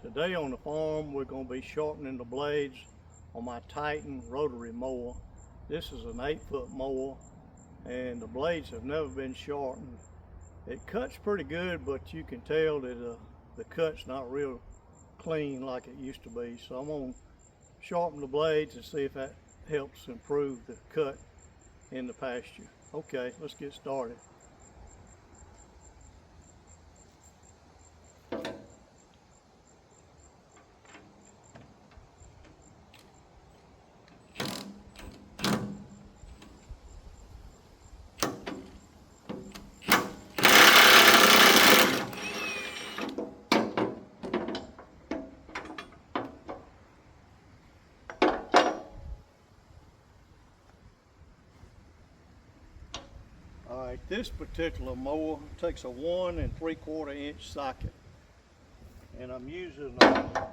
Today on the farm we're going to be sharpening the blades on my Titan rotary mower. This is an 8-foot mower and the blades have never been sharpened. It cuts pretty good, but you can tell that the cut's not real clean like it used to be. So I'm going to sharpen the blades and see if that helps improve the cut in the pasture. Okay, let's get started. Alright, this particular mower takes a 1 3/4 inch socket, and I'm using a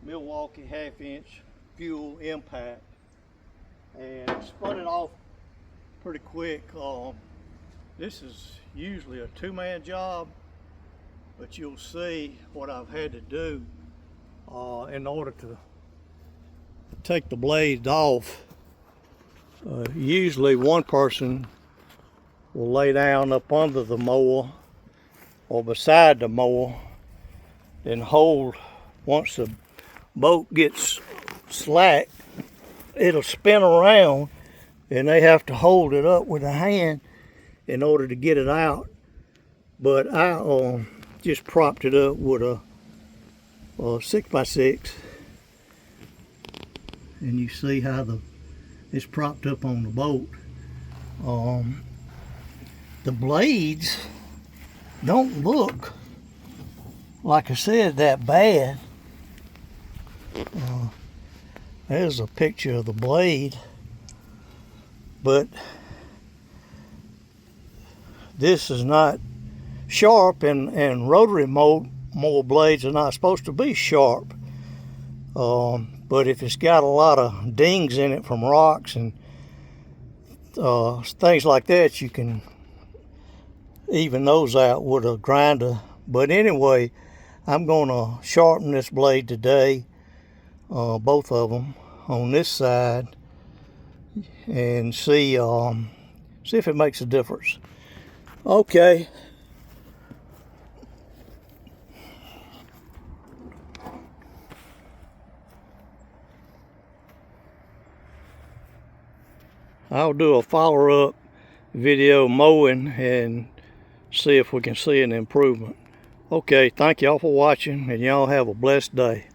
Milwaukee 1/2 inch fuel impact, and spun it off pretty quick. This is usually a 2-man job, but you'll see what I've had to do in order to take the blades off. Usually one person will lay down up under the mower or beside the mower and hold. Once the boat gets slack, it'll spin around and they have to hold it up with a hand in order to get it out. But I just propped it up with a 6x6, and you see how it's propped up on the boat. The blades don't look, like I said, that bad. There's a picture of the blade, but this is not sharp, and rotary mower blades are not supposed to be sharp. But if it's got a lot of dings in it from rocks and things like that, you can even those out with a grinder. But anyway, I'm going to sharpen this blade today, both of them on this side, and see if it makes a difference. Okay. I'll do a follow-up video mowing and see if we can see an improvement. Okay, thank y'all for watching, and y'all have a blessed day.